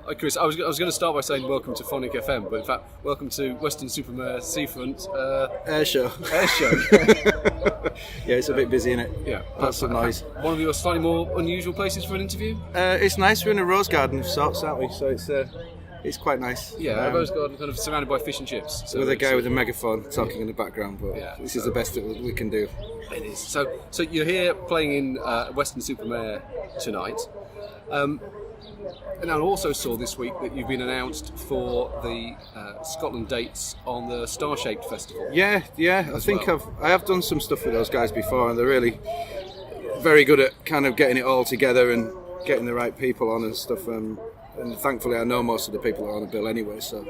Hi Chris, I was going to start by saying welcome to Phonic FM, but in fact, welcome to Weston-Super-Mare Seafront Air show. Air show. Yeah, it's a bit busy, isn't it? Yeah, Lots of noise. One of your slightly more unusual places for an interview. It's nice. We're in a rose garden of sorts, aren't we? So it's quite nice. Yeah, a rose garden kind of surrounded by fish and chips. So with a guy with a megaphone talking in the background, but this is the best that we can do. It is. So you're here playing in Weston-Super-Mare tonight. And I also saw this week that you've been announced for the Scotland dates on the Star-Shaped Festival. Yeah. I think I have done some stuff with those guys before, and they're really very good at kind of getting it all together and getting the right people on and stuff. And thankfully, I know most of the people that are on the bill anyway, so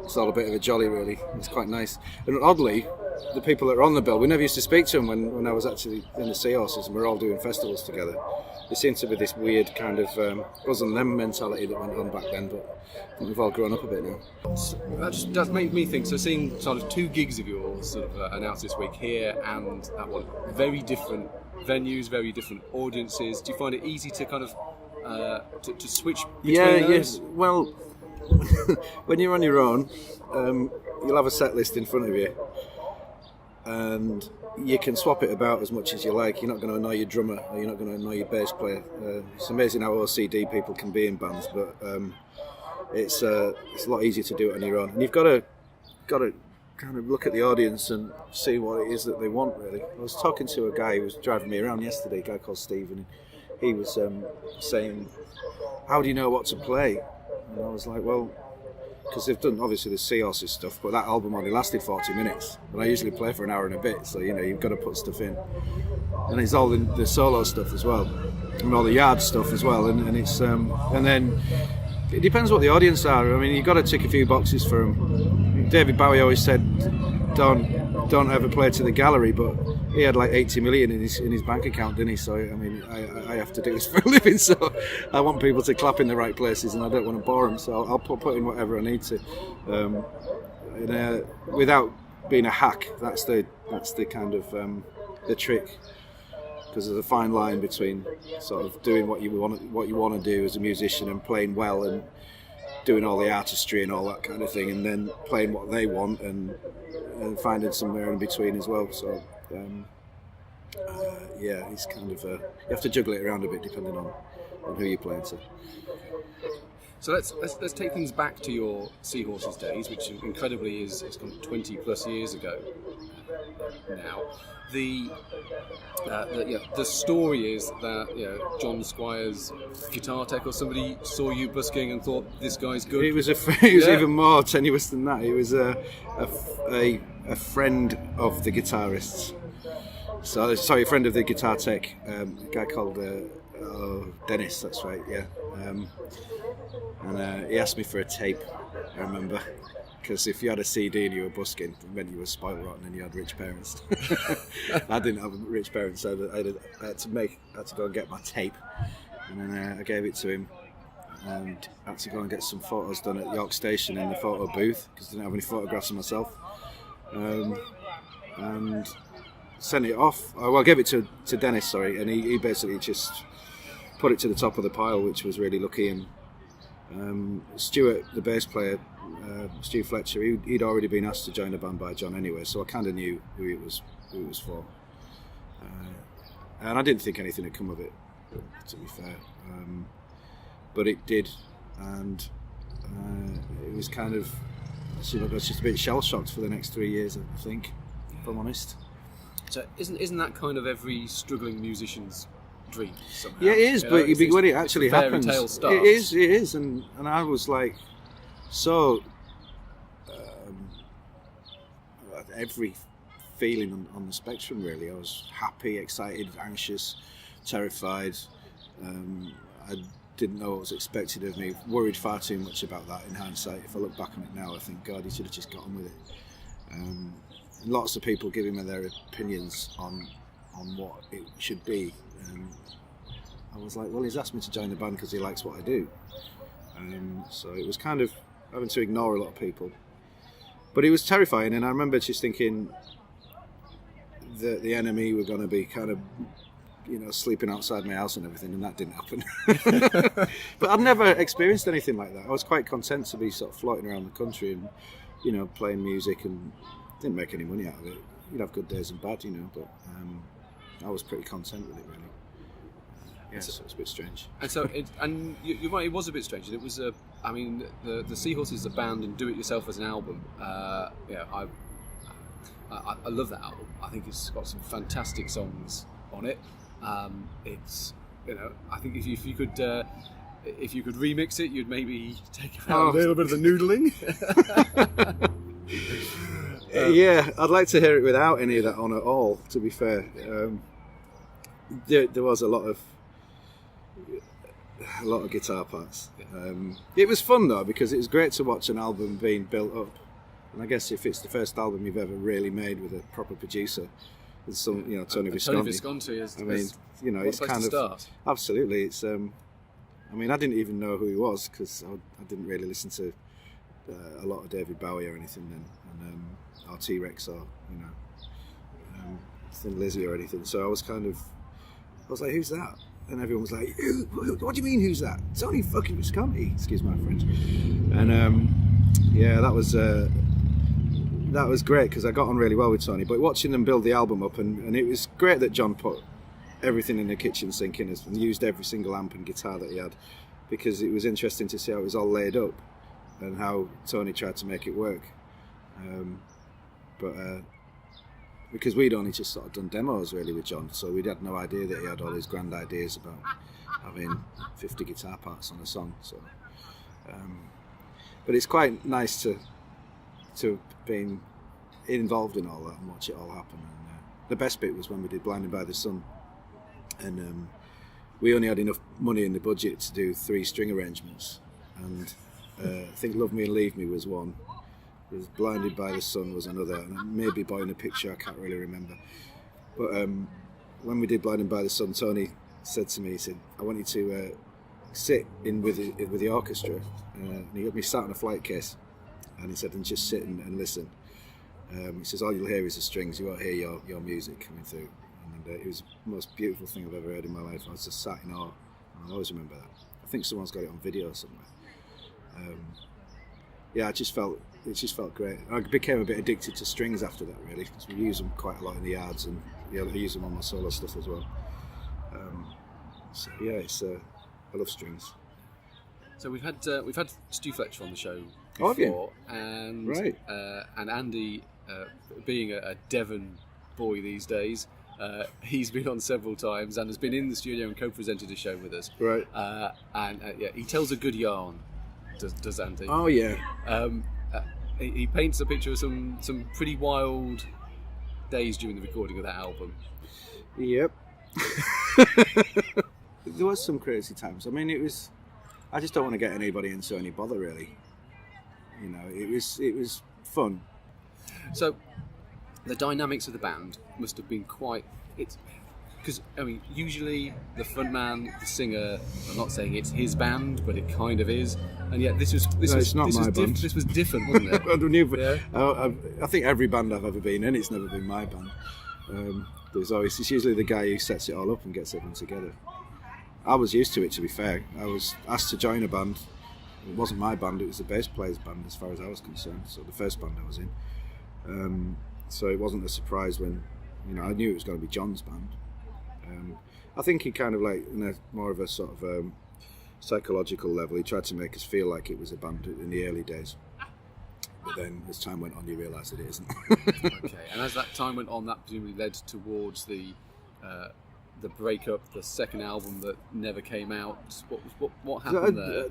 it's all a bit of a jolly, really. It's quite nice. And oddly, the people that are on the bill, we never used to speak to them when I was actually in the Seahorses, and we're all doing festivals together. There seemed to be this weird kind of us and them mentality that went on back then, but I think we've all grown up a bit now. That made me think, so seeing sort of two gigs of yours sort of announced this week, here and that one, very different venues, very different audiences. Do you find it easy to kind of to switch between those? Yes. Well, when you're on your own, you'll have a set list in front of you, and you can swap it about as much as you like. You're not going to annoy your drummer, or you're not going to annoy your bass player. It's amazing how OCD people can be in bands, but it's a lot easier to do it on your own. And you've got to kind of look at the audience and see what it is that they want, really. I was talking to a guy who was driving me around yesterday, a guy called Steve, and he was saying, "How do you know what to play?" And I was like, well, because they've done obviously the Seahorses stuff, but that album only lasted 40 minutes, and I usually play for an hour and a bit, so you've got to put stuff in, and it's all the solo stuff as well, and all the yard stuff as well, and it's and then it depends what the audience are. I mean, you've got to tick a few boxes for them. David Bowie always said, don't ever play to the gallery, but he had like 80 million in his bank account, didn't he? So I mean, I have to do this for a living, so I want people to clap in the right places, and I don't want to bore them, so I'll put in whatever I need to, without being a hack. That's the kind of the trick, because there's a fine line between sort of doing what you want to do as a musician and playing well and doing all the artistry and all that kind of thing, and then playing what they want and finding somewhere in between as well. So it's kind of you have to juggle it around a bit depending on who you're playing to. So let's take things back to your Seahorses days, which incredibly is 20 plus years ago now. The story is that John Squire's guitar tech or somebody saw you busking and thought, this guy's good. He was even more tenuous than that. He was a friend of the guitarists. A friend of the guitar tech, a guy called Dennis, that's right, yeah. And he asked me for a tape, I remember. Because if you had a CD and you were busking, it meant you were spoiled rotten and you had rich parents. I didn't have rich parents, so I had to go and get my tape, and then I gave it to him, and I had to go and get some photos done at York Station in the photo booth because I didn't have any photographs of myself, and sent it off. I gave it to Dennis, sorry, and he basically just put it to the top of the pile, which was really lucky. And Stuart, the bass player, Stu Fletcher, he'd already been asked to join the band by John anyway, so I kind of knew who it was for, and I didn't think anything had come of it, to be fair, but it did, and it was kind of, I was just a bit shell-shocked for the next 3 years, I think, if I'm honest. So isn't that kind of every struggling musician's dream somehow? Yeah, it is, but when it actually happens, it is, and I was like, so every feeling on the spectrum, really. I was happy, excited, anxious, terrified. I didn't know what was expected of me, worried far too much about that in hindsight. If I look back on it now, I think, God, he should have just got on with it. And lots of people giving me their opinions on what it should be. I was like, well, he's asked me to join the band because he likes what I do. So it was kind of having to ignore a lot of people. But it was terrifying, and I remember just thinking that the enemy were going to be kind of sleeping outside my house and everything, and that didn't happen. But I'd never experienced anything like that. I was quite content to be sort of floating around the country and, playing music, and didn't make any money out of it. You'd have good days and bad, but I was pretty content with it, really. So it's a bit strange. And so, you're right, it was a bit strange. And it was the Seahorses, the band, and Do It Yourself as an album. I love that album. I think it's got some fantastic songs on it. It's, I think if you could remix it, you'd maybe take out a little bit of the noodling. Yeah, I'd like to hear it without any of that on at all, to be fair. There was a lot of guitar parts. It was fun though, because it was great to watch an album being built up. And I guess if it's the first album you've ever really made with a proper producer, there's some, Tony Visconti. Tony Visconti is. It's kind of start. Absolutely. It's. I didn't even know who he was, because I didn't really listen to a lot of David Bowie or anything then, or T-Rex or Thin Lizzy or anything. So I was like, who's that? And everyone was like, what do you mean, who's that? Tony fucking Visconti, excuse my French. And that was great, because I got on really well with Tony. But watching them build the album up, and it was great that John put everything in the kitchen sink in and used every single amp and guitar that he had, because it was interesting to see how it was all laid up and how Tony tried to make it work. Because we'd only just sort of done demos really with John, so we'd had no idea that he had all these grand ideas about having 50 guitar parts on a song. So, but it's quite nice to be involved in all that and watch it all happen. And the best bit was when we did Blinded by the Sun, and we only had enough money in the budget to do 3 string arrangements, and I think Love Me and Leave Me was one. There's Blinded by the Sun was another, and maybe Boy in a Picture, I can't really remember. But when we did Blinded by the Sun, Tony said to me, he said, I want you to sit in with the orchestra. And he got me sat on a flight case, and he said, and just sit and listen. He says, all you'll hear is the strings, you won't hear your music coming through. And it was the most beautiful thing I've ever heard in my life. I was just sat in awe, and I'll always remember that. I think someone's got it on video somewhere. It just felt great. I became a bit addicted to strings after that, really, because we use them quite a lot in the yards, and I use them on my solo stuff as well. I love strings. So we've had Stu Fletcher on the show before, have you? And Andy, being a Devon boy these days, he's been on several times and has been in the studio and co-presented a show with us. Right. He tells a good yarn. Does Andy? Oh yeah. He paints a picture of some pretty wild days during the recording of that album. Yep. There was some crazy times. I mean, I just don't want to get anybody into any bother, really. It was fun. So, the dynamics of the band must have been quite. Because usually the frontman, the singer. I'm not saying it's his band, but it kind of is. And yet this was different, wasn't it? I think every band I've ever been in, it's never been my band. It's usually the guy who sets it all up and gets everyone together. I was used to it, to be fair. I was asked to join a band. It wasn't my band, it was the bass player's band as far as I was concerned, so the first band I was in. So it wasn't a surprise when, I knew it was going to be John's band. I think he kind of more of a sort of psychological level, he tried to make us feel like it was a band in the early days. But then as time went on, you realise that it isn't. Okay, and as that time went on, that presumably led towards the breakup, the second album that never came out. What happened there?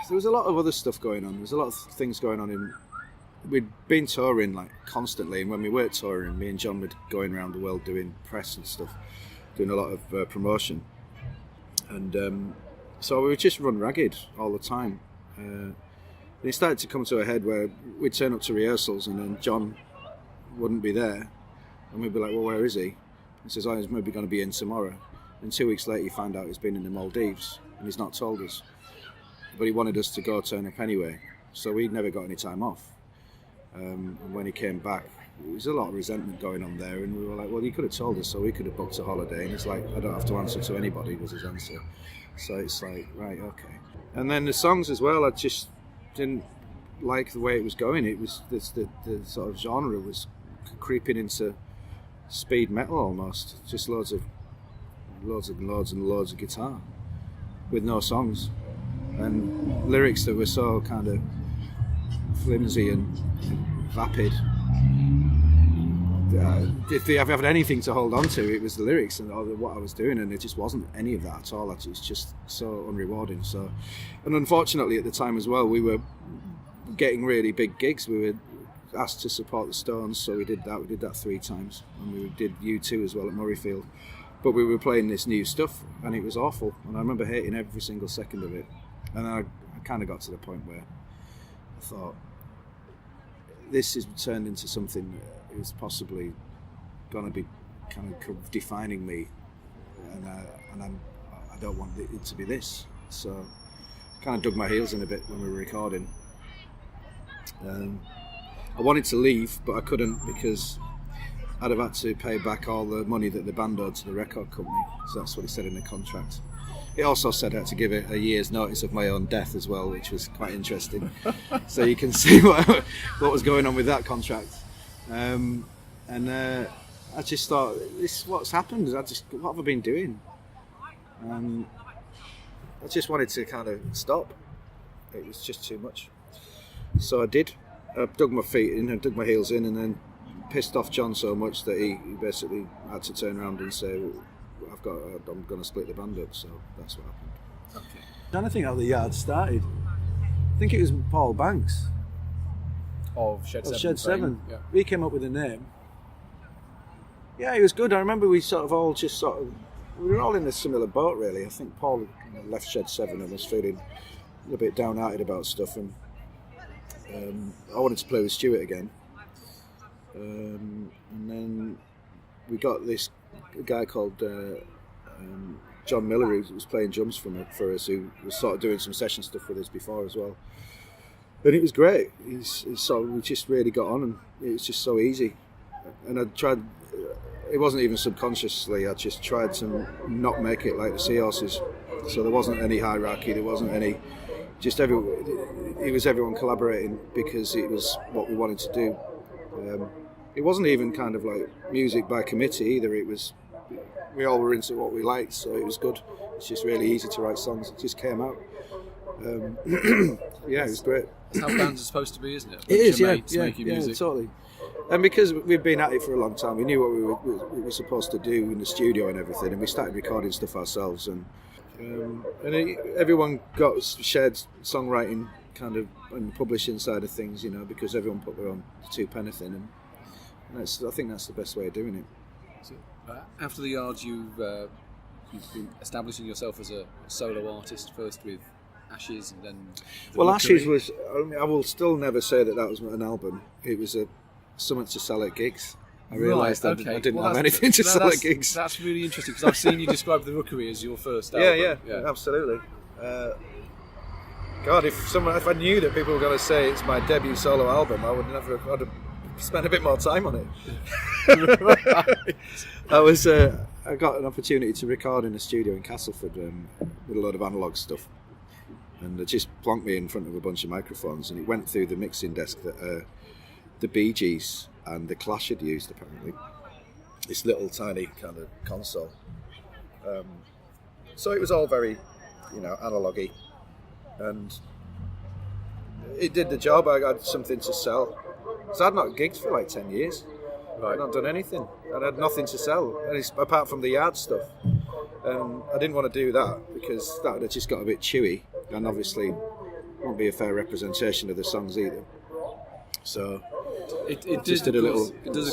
There was a lot of other stuff going on. There was a lot of things going on we'd been touring constantly, and when we weren't touring, me and John were going around the world doing press and stuff, doing a lot of promotion. And so we would just run ragged all the time. And it started to come to a head where we'd turn up to rehearsals and then John wouldn't be there. And we'd be like, well, where is he? He says, he's maybe going to be in tomorrow. And 2 weeks later, you find out he's been in the Maldives and he's not told us. But he wanted us to turn up anyway. So we'd never got any time off. And when he came back, was a lot of resentment going on there, and we were like, well, you could have told us so we could have booked a holiday. And it's like, I don't have to answer to anybody, was his answer. So it's like, right, okay. And then the songs as well, I just didn't like the way it was going. It was the sort of genre was creeping into speed metal almost, just loads of guitar with no songs and lyrics that were so kind of flimsy and vapid. If I've had anything to hold on to, it was the lyrics and what I was doing, and it just wasn't any of that at all. It was just so unrewarding. So, and unfortunately at the time as well, we were getting really big gigs. We were asked to support the Stones, so we did that. We did that 3 times, and we did U2 as well at Murrayfield. But we were playing this new stuff, and it was awful. And I remember hating every single second of it. And I kind of got to the point where I thought, this has turned into something that is possibly going to be kind of defining me, and I don't want it to be this. So I kind of dug my heels in a bit when we were recording. I wanted to leave, but I couldn't because I'd have had to pay back all the money that the band owed to the record company. So that's what it said in the contract. It also said I had to give it a year's notice of my own death as well, which was quite interesting. So you can see what was going on with that contract. And I just thought, this is what's happened. What have I been doing? I just wanted to kind of stop. It was just too much. So I did. I dug my feet in, I dug my heels in, and then pissed off John so much that he basically had to turn around and say, well, I'm going to split the band up. So that's what happened. Okay. I'm trying to think how the Yard started. I think it was Paul Banks Of Shed 7. of Shed 7. Yeah. He came up with the name. Yeah, it was good. I remember we were all in a similar boat really. I think Paul left Shed 7 and was feeling a little bit downhearted about stuff, and I wanted to play with Stuart again. And then we got this guy called John Miller, who was playing drums for us, who was sort of doing some session stuff with us before as well. And it was great. We just really got on, and it was just so easy. And I tried, it wasn't even subconsciously, I just tried to not make it like the Seahorses. So there wasn't any hierarchy, there wasn't any, it was everyone collaborating because it was what we wanted to do. It wasn't even kind of like music by committee either. It was, we all were into what we liked, so it was good. It's just really easy to write songs. It just came out. Yeah, it was great. That's how bands are supposed to be, isn't it? It is, yeah, Making music. totally. And because we've been at it for a long time, we knew what we were supposed to do in the studio and everything, and we started recording stuff ourselves. And everyone got shared songwriting kind of and publishing side of things, because everyone put their own 2 pence in, and I think that's the best way of doing it. So, after the Yards, you've been establishing yourself as a solo artist, first with Ashes and then... Well, Ashes was... I will still never say that was an album. It was something to sell at gigs. I realised I didn't have anything to sell at gigs. That's really interesting, because I've seen you describe The Rookery as your first album. Yeah, absolutely. God, if I knew that people were going to say it's my debut solo album, I'd have spent a bit more time on it. I got an opportunity to record in a studio in Castleford with a load of analogue stuff, and it just plonked me in front of a bunch of microphones, and it went through the mixing desk that the Bee Gees and the Clash had used, apparently. This little tiny kind of console. So it was all very, analogue-y, and it did the job. I had something to sell. So I'd not gigged for like 10 years. Right. I'd not done anything. I had nothing to sell, apart from the Yard stuff. And I didn't want to do that because that would have just got a bit chewy, and obviously won't be a fair representation of the songs either. So it does, of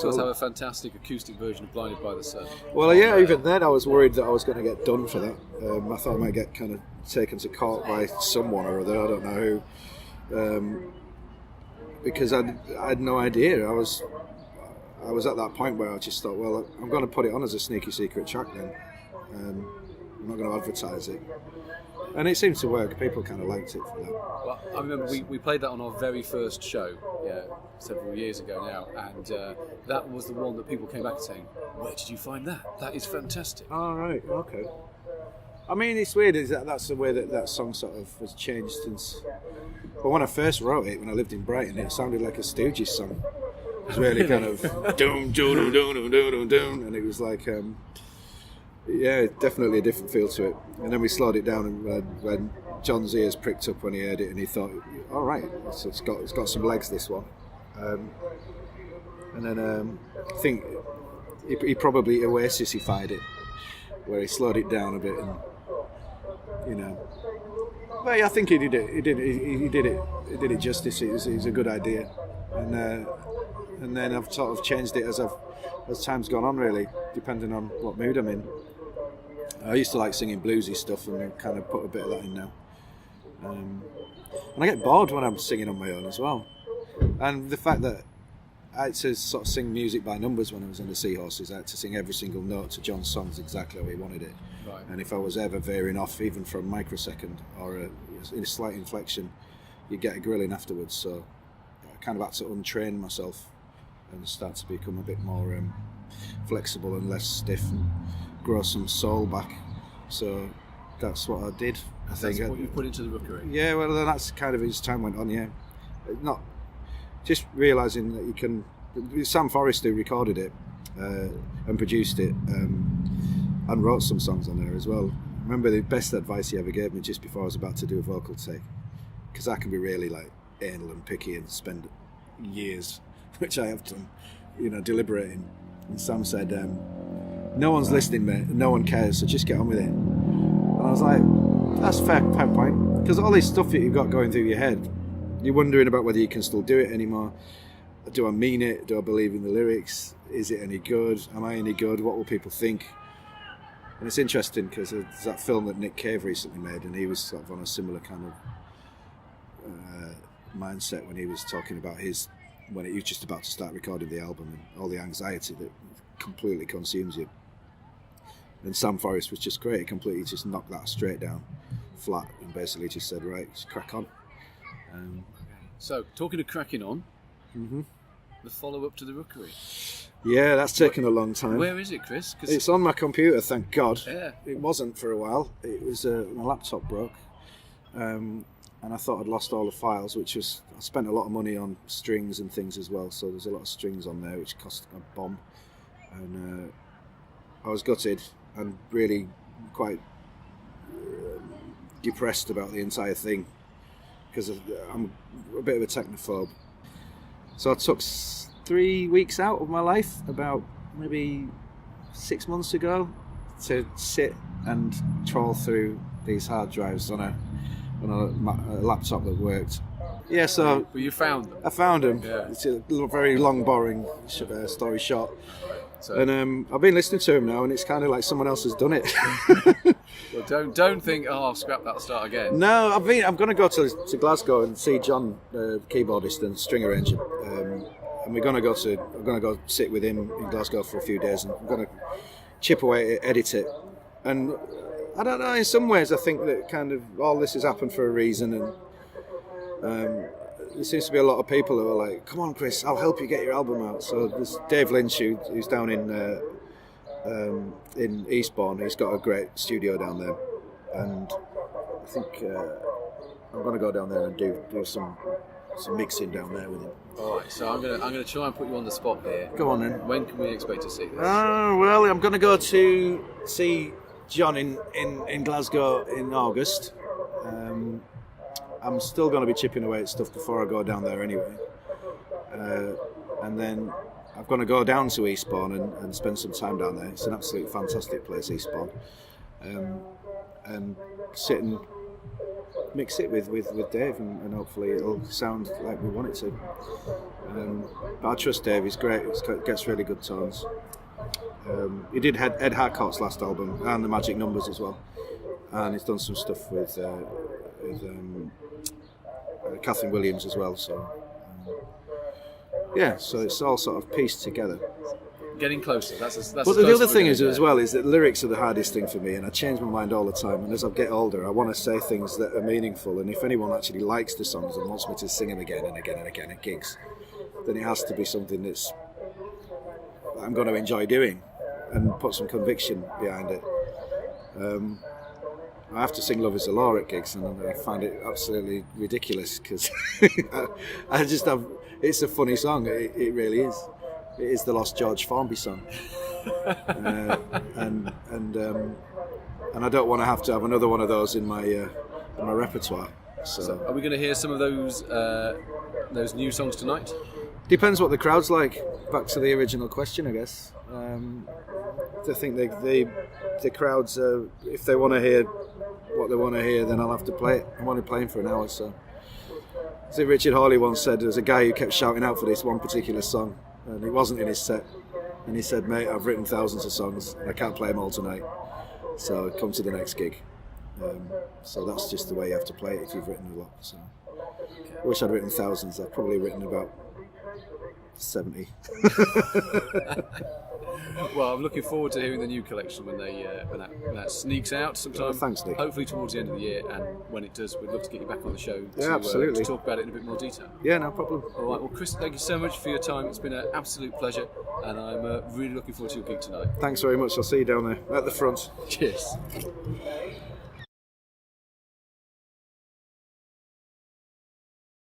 course, have a fantastic acoustic version of Blinded by the Sun. Well, yeah, even then I was worried that I was going to get done for that. I thought I might get kind of taken to court by someone or other, I don't know who. Because I had no idea. I was at that point where I just thought, well, I'm going to put it on as a sneaky secret track then. I'm not going to advertise it. And it seemed to work. People kind of liked it for that. Well, I remember we played that on our very first show, several years ago now, and that was the one that people came back saying, "Where did you find that? That is fantastic." Oh, right, okay. I mean, it's weird, is that's the way that song sort of has changed since... But when I first wrote it, when I lived in Brighton, it sounded like a Stooges song. It was really kind of... doom, doom, doom, doom, doom, doom, and it was like... definitely a different feel to it. And then we slowed it down, and when John's ears pricked up when he heard it, and he thought, all right, it's got some legs, this one. And then I think he probably Oasisified it, where he slowed it down a bit, and but yeah, I think he did it justice. It was a good idea, and then I've sort of changed it as time's gone on, really, depending on what mood I'm in. I used to like singing bluesy stuff, and I kind of put a bit of that in now. And I get bored when I'm singing on my own as well. And the fact that I had to sort of sing music by numbers when I was in the Seahorses, I had to sing every single note to John's songs exactly how he wanted it. Right. And if I was ever veering off, even for a microsecond or a slight inflection, you'd get a grilling afterwards. So I kind of had to untrain myself and start to become a bit more flexible and less stiff, and grow some soul back. So that's what I did. I think That's what you put into the rookery. Yeah, well, then that's kind of as time went on. Yeah, not just realising that you can. Sam Forrest, who recorded it and produced it, and wrote some songs on there as well. I remember the best advice he ever gave me just before I was about to do a vocal take, because I can be really like anal and picky and spend years, which I have done, deliberating. And Sam said, "No one's listening, mate. No one cares. So just get on with it." And I was like, "That's fair point." Because all this stuff that you've got going through your head, you're wondering about whether you can still do it anymore. Do I mean it? Do I believe in the lyrics? Is it any good? Am I any good? What will people think? And it's interesting because there's that film that Nick Cave recently made, and he was sort of on a similar kind of mindset when he was talking about when he was just about to start recording the album, and all the anxiety that completely consumes you. And Sam Forrest was just great. He completely just knocked that straight down, flat, and basically just said, right, just crack on. So, talking of cracking on, the follow-up to the rookery. Yeah, that's taken a long time. Where is it, Chris? It's on my computer, thank God. Yeah. It wasn't for a while. It was my laptop broke, and I thought I'd lost all the files, I spent a lot of money on strings and things as well, so there's a lot of strings on there which cost a bomb, and I was gutted and really quite depressed about the entire thing, because I'm a bit of a technophobe. So I took 3 weeks out of my life about maybe 6 months ago to sit and trawl through these hard drives on a laptop that worked. Yeah, so... But you found them? I found them. Yeah. It's a very long, boring story short. So, and I've been listening to him now, and it's kind of like someone else has done it. well, don't think, I'll scrap that, start again. No, I'm going to go to Glasgow and see John, keyboardist and string arranger, and I'm going to go sit with him in Glasgow for a few days, and I'm going to chip away at it, edit it, and I don't know. In some ways, I think that kind of all this has happened for a reason, and there seems to be a lot of people who are like, "Come on, Chris, I'll help you get your album out." So there's Dave Lynch, who's down in Eastbourne. He's got a great studio down there, and I think I'm going to go down there and do some mixing down there with him. All right, so I'm gonna try and put you on the spot here. Go on then. When can we expect to see this? Well, I'm going to go to see John in Glasgow in August. I'm still going to be chipping away at stuff before I go down there anyway. And then I'm going to go down to Eastbourne and spend some time down there. It's an absolutely fantastic place, Eastbourne. And sit and mix it with Dave, and hopefully it'll sound like we want it to. But I trust Dave, he's great, he gets really good tones. He did Ed Harcourt's last album and the Magic Numbers as well, and he's done some stuff with Catherine Williams as well, so yeah, so it's all sort of pieced together. Getting closer. That's But as the close other as we're thing gonna is get. as well is that lyrics are the hardest thing for me, and I change my mind all the time. And as I get older, I want to say things that are meaningful. And if anyone actually likes the songs and wants me to sing them again and again and again at gigs, then it has to be something that I'm going to enjoy doing and put some conviction behind it. I have to sing "Love Is the Law" at gigs, and I find it absolutely ridiculous because I just have. It's a funny song. It really is. It is the Lost George Formby song, and I don't want to have another one of those in my repertoire. So are we going to hear some of those new songs tonight? depends what the crowd's like. Back to the original question, I guess. I think the crowds, if they want to hear what they want to hear, then I'll have to play it. I'm only playing for an hour, so. I think Richard Hawley once said there was a guy who kept shouting out for this one particular song, and it wasn't in his set. And he said, "Mate, I've written thousands of songs, and I can't play them all tonight. So come to the next gig." So that's just the way you have to play it if you've written a lot. So I wish I'd written thousands. I've probably written about 70. Well, I'm looking forward to hearing the new collection when that sneaks out sometime. Oh, thanks, Nick. Hopefully towards the end of the year, and when it does, we'd love to get you back on the show absolutely. to talk about it in a bit more detail. Yeah, no problem. All right, well, Chris, thank you so much for your time. It's been an absolute pleasure, and I'm really looking forward to your gig tonight. Thanks very much. I'll see you down there at the front. Cheers.